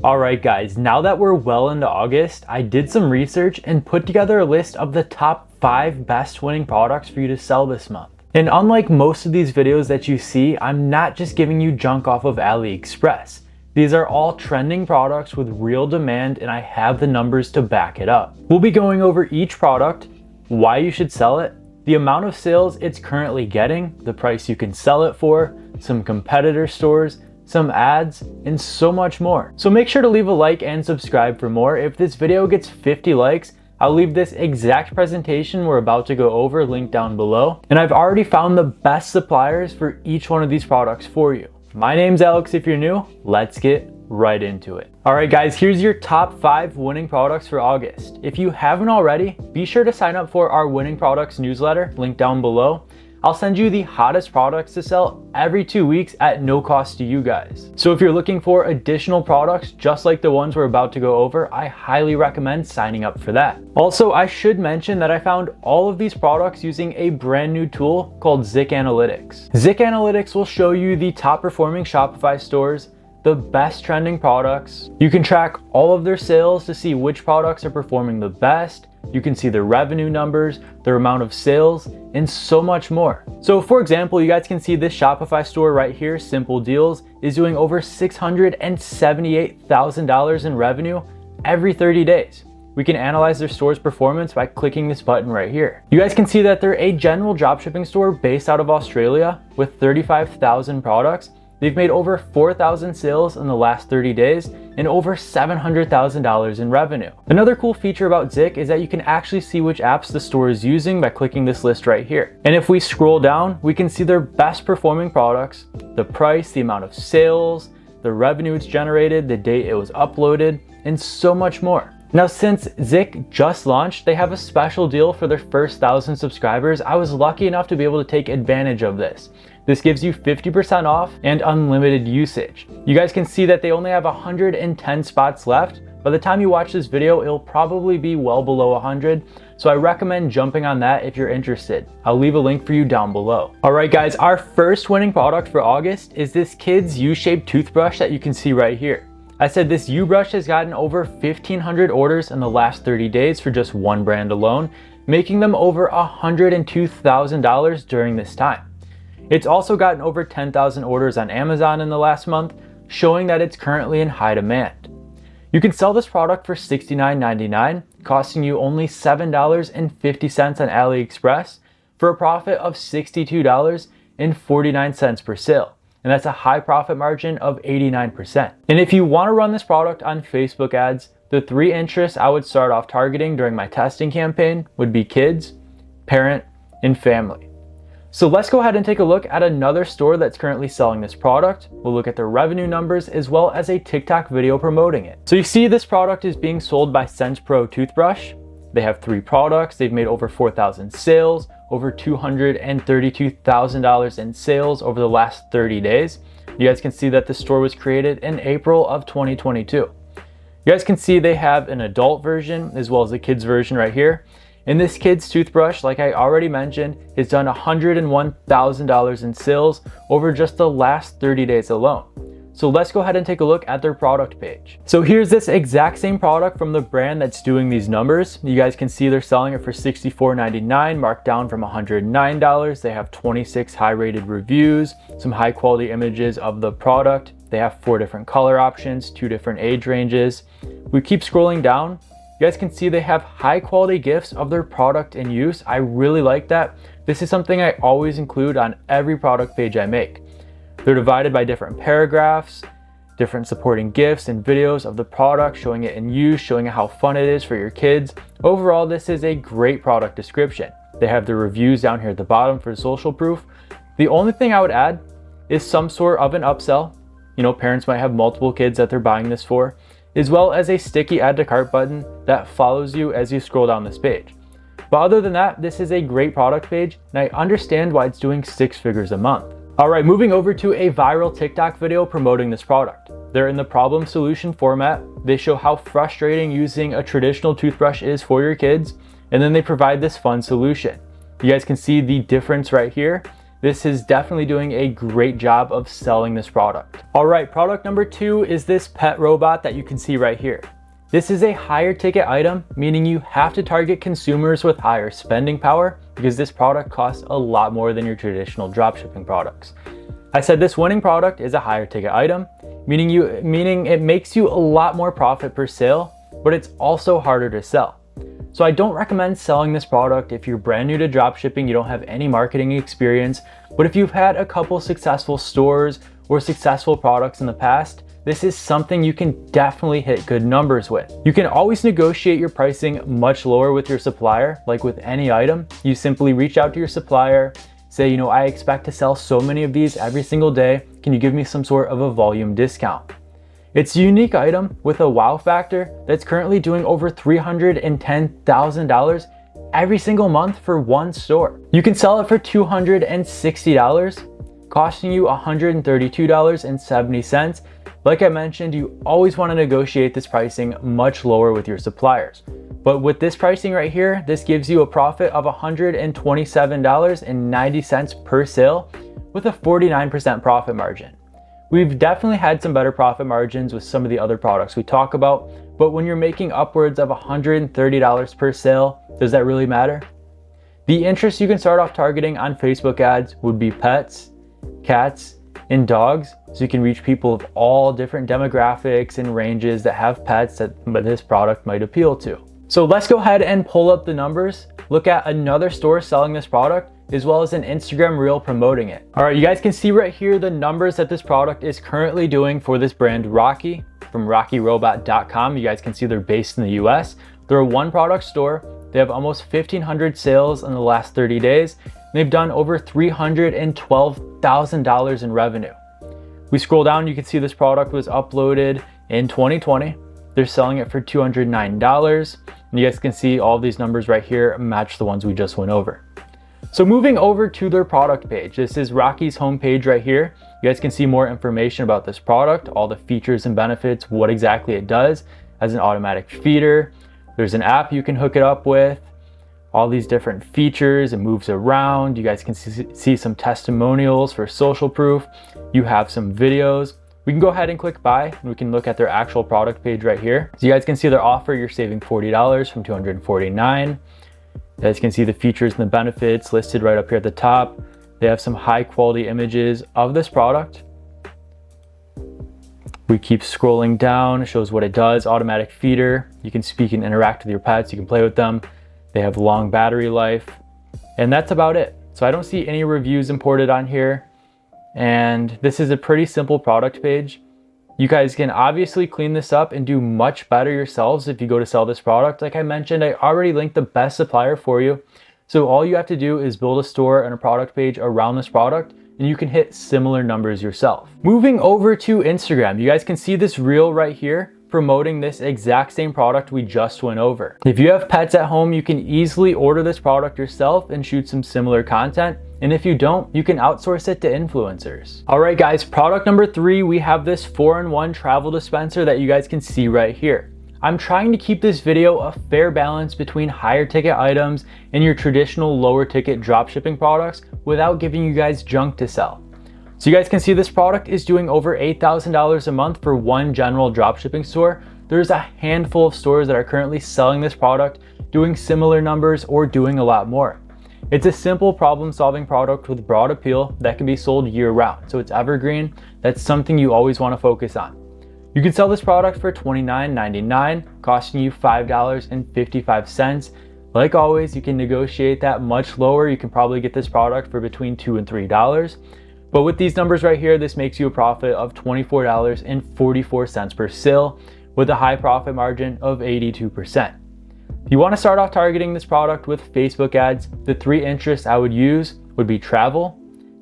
Alright guys, now that we're well into August, I did some research and put together a list of the top 5 best winning products for you to sell this month. And unlike most of these videos that you see, I'm not just giving you junk off of AliExpress. These are all trending products with real demand and I have the numbers to back it up. We'll be going over each product, why you should sell it, the amount of sales it's currently getting, the price you can sell it for, some competitor stores, some ads, and so much more. So make sure to leave a like and subscribe for more. If this video gets 50 likes, I'll leave this exact presentation we're about to go over linked down below. And I've already found the best suppliers for each one of these products for you. My name's Alex if you're new. Let's get right into it. Alright guys, here's your top 5 winning products for August. If you haven't already, be sure to sign up for our winning products newsletter, linked down below. I'll send you the hottest products to sell every 2 weeks at no cost to you guys. So if you're looking for additional products just like the ones we're about to go over, I highly recommend signing up for that. Also, I should mention that I found all of these products using a brand new tool called Zik Analytics. Zik Analytics will show you the top performing Shopify stores, the best trending products. You can track all of their sales to see which products are performing the best. You can see their revenue numbers, their amount of sales, and so much more. So for example, you guys can see this Shopify store right here, Simple Deals, is doing over $678,000 in revenue every 30 days. We can analyze their store's performance by clicking this button right here. You guys can see that they're a general dropshipping store based out of Australia with 35,000 products. They've made over 4,000 sales in the last 30 days and over $700,000 in revenue. Another cool feature about Zik is that you can actually see which apps the store is using by clicking this list right here. And if we scroll down, we can see their best performing products, the price, the amount of sales, the revenue it's generated, the date it was uploaded, and so much more. Now, since Zik just launched, they have a special deal for their first 1,000 subscribers. I was lucky enough to be able to take advantage of this. This gives you 50% off and unlimited usage. You guys can see that they only have 110 spots left. By the time you watch this video, it'll probably be well below 100. So I recommend jumping on that if you're interested. I'll leave a link for you down below. All right, guys, our first winning product for August is this kid's U-shaped toothbrush that you can see right here. I said this U-brush has gotten over 1,500 orders in the last 30 days for just one brand alone, making them over $102,000 during this time. It's also gotten over 10,000 orders on Amazon in the last month, showing that it's currently in high demand. You can sell this product for $69.99, costing you only $7.50 on AliExpress for a profit of $62.49 per sale. And that's a high profit margin of 89%. And if you want to run this product on Facebook ads, the 3 interests I would start off targeting during my testing campaign would be kids, parent, and family. So let's go ahead and take a look at another store that's currently selling this product. We'll look at their revenue numbers as well as a TikTok video promoting it. So you see this product is being sold by Sense Pro Toothbrush. They have 3 products. They've made over 4,000 sales, over $232,000 in sales over the last 30 days. You guys can see that the store was created in April of 2022. You guys can see they have an adult version as well as a kids version right here. And this kid's toothbrush, like I already mentioned, has done $101,000 in sales over just the last 30 days alone. So let's go ahead and take a look at their product page. So here's this exact same product from the brand that's doing these numbers. You guys can see they're selling it for $64.99, marked down from $109. They have 26 high rated reviews, some high quality images of the product. They have 4 different color options, 2 different age ranges. We keep scrolling down. You guys can see they have high quality GIFs of their product in use. I really like that. This is something I always include on every product page I make. They're divided by different paragraphs, different supporting GIFs and videos of the product, showing it in use, showing how fun it is for your kids. Overall, this is a great product description. They have the reviews down here at the bottom for social proof. The only thing I would add is some sort of an upsell. You know, parents might have multiple kids that they're buying this for, as well as a sticky add to cart button that follows you as you scroll down this page. But other than that, this is a great product page, and I understand why it's doing 6 figures a month. Alright, moving over to a viral TikTok video promoting this product. They're in the problem solution format. They show how frustrating using a traditional toothbrush is for your kids, and then they provide this fun solution. You guys can see the difference right here. this is definitely doing a great job of selling this product. All right, product number 2 is this pet robot that you can see right here. This is a higher ticket item, meaning you have to target consumers with higher spending power because this product costs a lot more than your traditional dropshipping products. I said this winning product is a higher ticket item, meaning it makes you a lot more profit per sale, but it's also harder to sell. So I don't recommend selling this product if you're brand new to dropshipping, you don't have any marketing experience, but if you've had a couple successful stores or successful products in the past, this is something you can definitely hit good numbers with. You can always negotiate your pricing much lower with your supplier. Like with any item, you simply reach out to your supplier, say, I expect to sell so many of these every single day. Can you give me some sort of a volume discount? It's a unique item with a wow factor that's currently doing over $310,000 every single month for one store. You can sell it for $260, costing you $132.70. Like I mentioned, you always want to negotiate this pricing much lower with your suppliers. But with this pricing right here, this gives you a profit of $127.90 per sale with a 49% profit margin. We've definitely had some better profit margins with some of the other products we talk about, but when you're making upwards of $130 per sale, does that really matter? The interests you can start off targeting on Facebook ads would be pets, cats, and dogs, so you can reach people of all different demographics and ranges that have pets that this product might appeal to. So let's go ahead and pull up the numbers, look at another store selling this product, as well as an Instagram reel promoting it. All right, you guys can see right here the numbers that this product is currently doing for this brand Rocky from rockyrobot.com. You guys can see they're based in the US. They're a one product store. They have almost 1,500 sales in the last 30 days. They've done over $312,000 in revenue. We scroll down, you can see this product was uploaded in 2020. They're selling it for $209. And you guys can see all these numbers right here match the ones we just went over. So moving over to their product page, this is Rocky's homepage right here. You guys can see more information about this product, all the features and benefits, what exactly it does as an automatic feeder. There's an app you can hook it up with, all these different features, it moves around. You guys can see some testimonials for social proof. You have some videos. We can go ahead and click buy and we can look at their actual product page right here. So you guys can see their offer, you're saving $40 from $249. You guys can see the features and the benefits listed right up here at the top. They have some high quality images of this product. We keep scrolling down, it shows what it does, automatic feeder. You can speak and interact with your pets, you can play with them. They have long battery life, and that's about it. So I don't see any reviews imported on here. And this is a pretty simple product page. You guys can obviously clean this up and do much better yourselves if you go to sell this product. Like I mentioned, I already linked the best supplier for you. So all you have to do is build a store and a product page around this product and you can hit similar numbers yourself. Moving over to Instagram, you guys can see this reel right here promoting this exact same product we just went over. If you have pets at home, you can easily order this product yourself and shoot some similar content. And if you don't, you can outsource it to influencers. All right, guys, product number 3, we have this 4-in-1 travel dispenser that you guys can see right here. I'm trying to keep this video a fair balance between higher ticket items and your traditional lower ticket dropshipping products without giving you guys junk to sell. So you guys can see this product is doing over $8,000 a month for one general dropshipping store. There's a handful of stores that are currently selling this product, doing similar numbers or doing a lot more. It's a simple problem-solving product with broad appeal that can be sold year-round, so it's evergreen. That's something you always want to focus on. You can sell this product for $29.99, costing you $5.55. Like always, you can negotiate that much lower. You can probably get this product for between $2 and $3. But with these numbers right here, this makes you a profit of $24.44 per sale with a high profit margin of 82%. If you want to start off targeting this product with Facebook ads, the 3 interests I would use would be travel,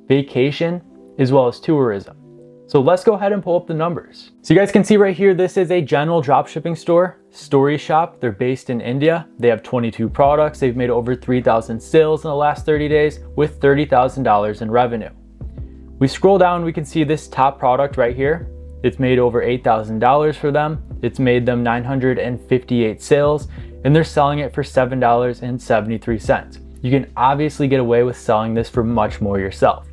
vacation, as well as tourism. So let's go ahead and pull up the numbers. So you guys can see right here, this is a general dropshipping store, Story Shop. They're based in India. They have 22 products. They've made over 3,000 sales in the last 30 days with $30,000 in revenue. We scroll down, we can see this top product right here. It's made over $8,000 for them. It's made them 958 sales, and they're selling it for $7.73. you can obviously get away with selling this for much more yourself.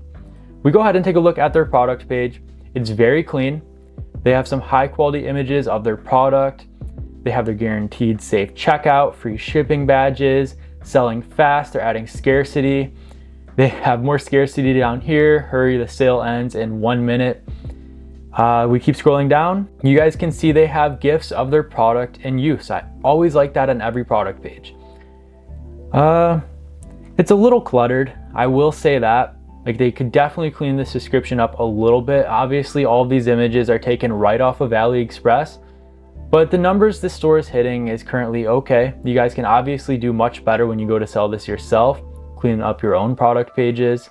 We go ahead and take a look at their product page. It's very clean. They have some high quality images of their product. They have their guaranteed safe checkout, free shipping badges, selling fast, they're adding scarcity. They have more scarcity down here. Hurry, the sale ends in 1 minute. We keep scrolling down. You guys can see they have gifts of their product in use. I always like that on every product page. It's a little cluttered, I will say that. Like, they could definitely clean this description up a little bit. Obviously, all of these images are taken right off of AliExpress, but the numbers this store is hitting is currently okay. You guys can obviously do much better when you go to sell this yourself, clean up your own product pages.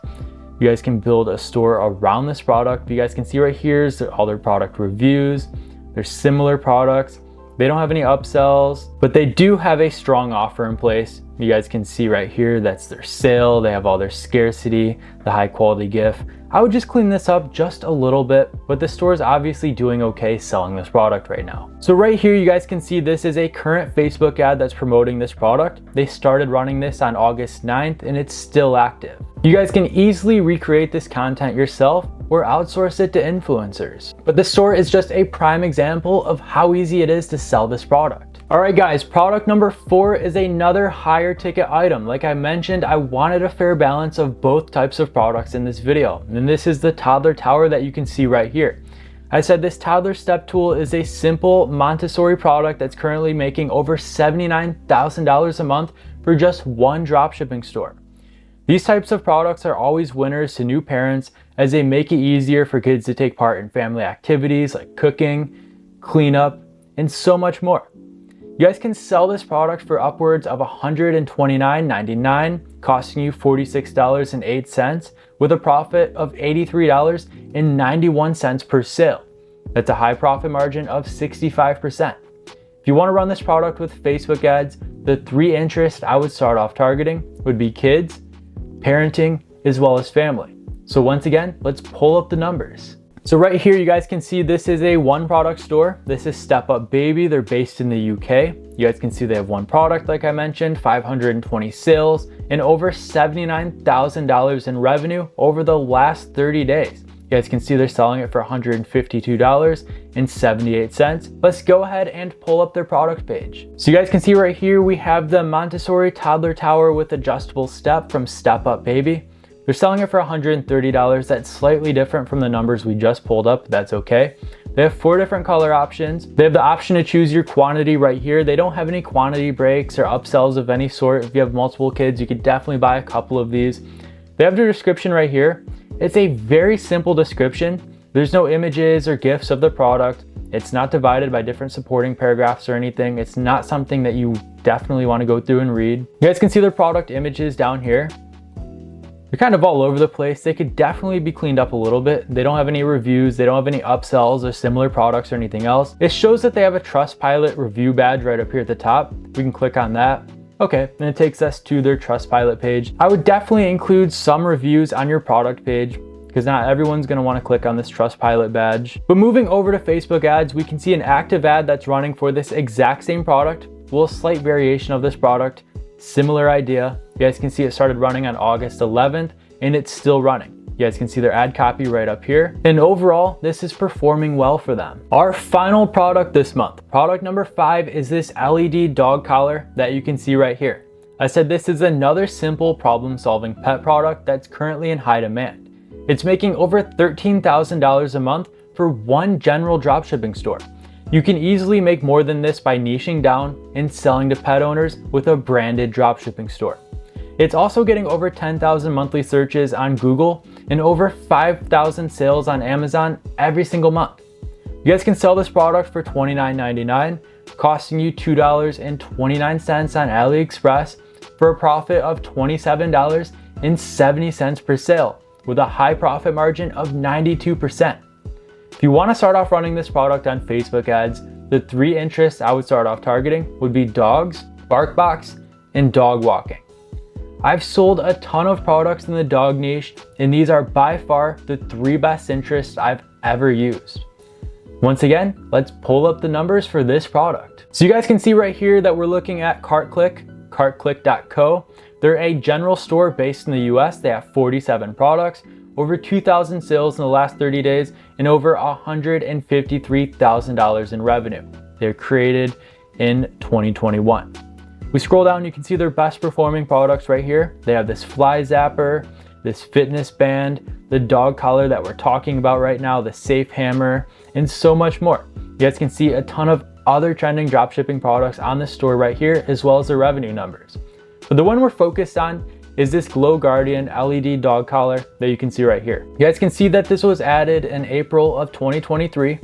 You guys can build a store around this product. You guys can see right here is all their product reviews. There's similar products. They don't have any upsells, but they do have a strong offer in place. You guys can see right here, that's their sale. They have all their scarcity, the high quality gift. I would just clean this up just a little bit, but the store is obviously doing okay selling this product right now. So right here, you guys can see this is a current Facebook ad that's promoting this product. They started running this on August 9th and it's still active. You guys can easily recreate this content yourself or outsource it to influencers. But the store is just a prime example of how easy it is to sell this product. All right guys, product number 4 is another higher ticket item. Like I mentioned, I wanted a fair balance of both types of products in this video. And this is the toddler tower that you can see right here. I said this toddler step tool is a simple Montessori product that's currently making over $79,000 a month for just one dropshipping store. These types of products are always winners to new parents as they make it easier for kids to take part in family activities like cooking, cleanup, and so much more. You guys can sell this product for upwards of $129.99, costing you $46.08, with a profit of $83.91 per sale. That's a high profit margin of 65%. If you want to run this product with Facebook ads, the 3 interests I would start off targeting would be kids, parenting, as well as family. So once again, let's pull up the numbers. So right here, you guys can see this is a one product store. This is Step Up Baby. They're based in the UK. You guys can see they have one product, like I mentioned, 520 sales and over $79,000 in revenue over the last 30 days. You guys can see they're selling it for $152.78. Let's go ahead and pull up their product page. So you guys can see right here, we have the Montessori toddler tower with adjustable step from Step Up Baby. They're selling it for $130. That's slightly different from the numbers we just pulled up, but that's okay. They have 4 different color options. They have the option to choose your quantity right here. They don't have any quantity breaks or upsells of any sort. If you have multiple kids, you could definitely buy a couple of these. They have their description right here. It's a very simple description. There's no images or GIFs of the product. It's not divided by different supporting paragraphs or anything. It's not something that you definitely want to go through and read. You guys can see their product images down here. They're kind of all over the place. They could definitely be cleaned up a little bit. They don't have any reviews. They don't have any upsells or similar products or anything else. It shows that they have a Trustpilot review badge right up here at the top. We can click on that. Okay, and it takes us to their Trustpilot page. I would definitely include some reviews on your product page because not everyone's gonna wanna click on this Trustpilot badge. But moving over to Facebook ads, we can see an active ad that's running for this exact same product. Well, a slight variation of this product. Similar idea. You guys can see it started running on August 11th and it's still running. You guys can see their ad copy right up here. And overall, this is performing well for them. Our final product this month, product number 5, is this LED dog collar that you can see right here. I said this is another simple problem-solving pet product that's currently in high demand. It's making over $13,000 a month for one general dropshipping store. You can easily make more than this by niching down and selling to pet owners with a branded dropshipping store. It's also getting over 10,000 monthly searches on Google and over 5,000 sales on Amazon every single month. You guys can sell this product for $29.99, costing you $2.29 on AliExpress for a profit of $27.70 per sale with a high profit margin of 92%. If you want to start off running this product on Facebook ads, the 3 interests I would start off targeting would be dogs, BarkBox, and dog walking. I've sold a ton of products in the dog niche, and these are by far the 3 best interests I've ever used. Once again, let's pull up the numbers for this product. So you guys can see right here that we're looking at cart click, cartclick.co. They're a general store based in the US. They have 47 products, over 2,000 sales in the last 30 days, and over $153,000 in revenue. They're created in 2021. We scroll down, you can see their best performing products right here. They have this fly zapper, this fitness band, the dog collar that we're talking about right now, the safe hammer, and so much more. You guys can see a ton of other trending dropshipping products on this store right here, as well as the revenue numbers. But the one we're focused on is this Glow Guardian LED dog collar that you can see right here. You guys can see that this was added in April of 2023.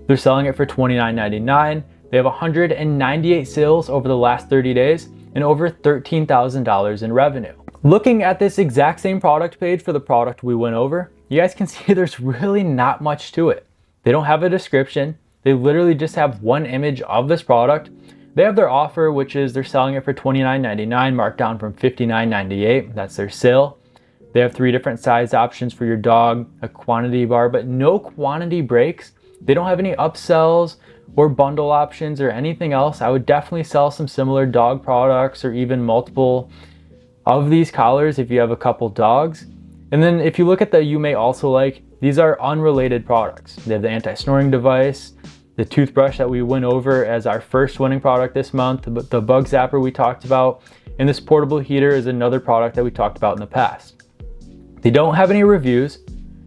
They're selling it for $29.99. They have 198 sales over the last 30 days and over $13,000 in revenue. Looking at this exact same product page for the product we went over, you guys can see there's really not much to it. They don't have a description. They literally just have one image of this product. They have their offer, which is they're selling it for $29.99, marked down from $59.98. That's their sale. They have 3 different size options for your dog, a quantity bar, but no quantity breaks. They don't have any upsells or bundle options or anything else. I would definitely sell some similar dog products or even multiple of these collars if you have a couple dogs. And then if you look at the you may also like, these are unrelated products. They have the anti-snoring device, the toothbrush that we went over as our first winning product this month, the bug zapper we talked about, and this portable heater is another product that we talked about in the past. They don't have any reviews.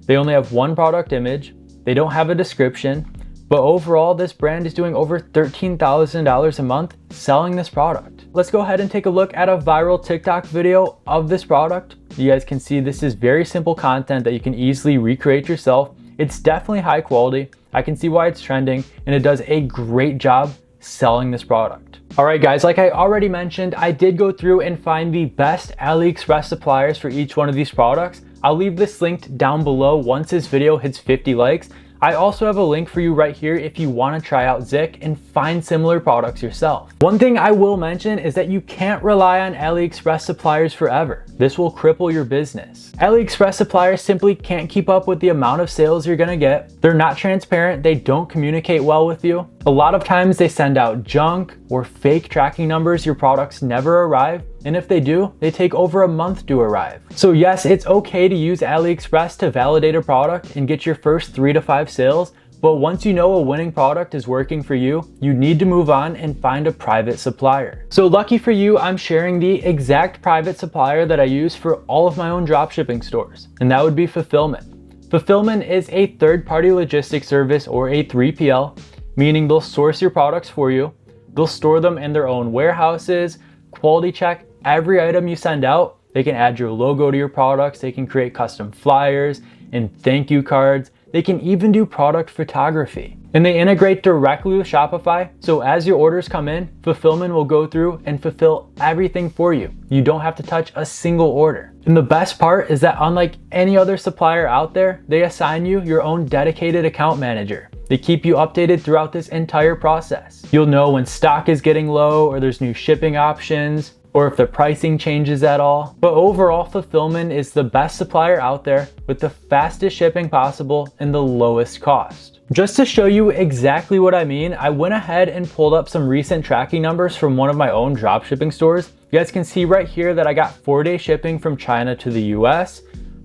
They only have one product image. They don't have a description, but overall this brand is doing over $13,000 a month selling this product. Let's go ahead and take a look at a viral TikTok video of this product. You guys can see this is very simple content that you can easily recreate yourself. It's definitely high quality. I can see why it's trending, and it does a great job selling this product. All right guys, like I already mentioned, I did go through and find the best AliExpress suppliers for each one of these products. I'll leave this linked down below once this video hits 50 likes. I also have a link for you right here if you want to try out Zik and find similar products yourself. One thing I will mention is that you can't rely on AliExpress suppliers forever. This will cripple your business. AliExpress suppliers simply can't keep up with the amount of sales you're gonna get. They're not transparent, they don't communicate well with you. A lot of times they send out junk or fake tracking numbers your products never arrive. And if they do, they take over a month to arrive. So yes, it's okay to use AliExpress to validate a product and get your first 3 to 5 sales, but once you know a winning product is working for you, you need to move on and find a private supplier. So lucky for you, I'm sharing the exact private supplier that I use for all of my own dropshipping stores, and that would be FulFillman. FulFillman is a third-party logistics service or a 3PL, meaning they'll source your products for you, they'll store them in their own warehouses, quality check every item you send out. They can add your logo to your products. They can create custom flyers and thank you cards. They can even do product photography. And they integrate directly with Shopify. So as your orders come in, FulFillman will go through and fulfill everything for you. You don't have to touch a single order. And the best part is that unlike any other supplier out there, they assign you your own dedicated account manager. They keep you updated throughout this entire process. You'll know when stock is getting low or there's new shipping options, or if the pricing changes at all. But overall, FulFillman is the best supplier out there with the fastest shipping possible and the lowest cost. Just to show you exactly what I mean, I went ahead and pulled up some recent tracking numbers from one of my own dropshipping stores. You guys can see right here that I got 4-day shipping from China to the US,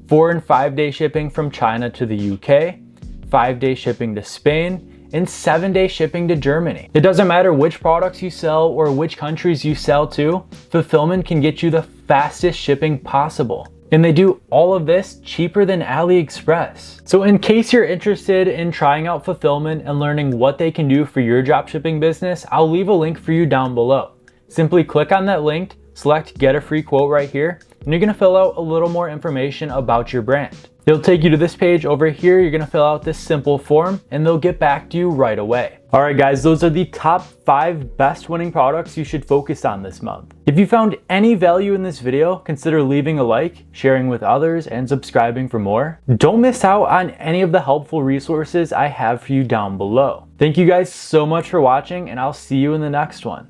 4 and 5-day shipping from China to the UK, 5-day shipping to Spain, and 7-day shipping to Germany. It doesn't matter which products you sell or which countries you sell to, FulFillman can get you the fastest shipping possible. And they do all of this cheaper than AliExpress. So in case you're interested in trying out FulFillman and learning what they can do for your dropshipping business, I'll leave a link for you down below. Simply click on that link, select get a free quote right here, and you're gonna fill out a little more information about your brand. They'll take you to this page over here. You're gonna fill out this simple form and they'll get back to you right away. All right guys, those are the top 5 best winning products you should focus on this month. If you found any value in this video, consider leaving a like, sharing with others, and subscribing for more. Don't miss out on any of the helpful resources I have for you down below. Thank you guys so much for watching, and I'll see you in the next one.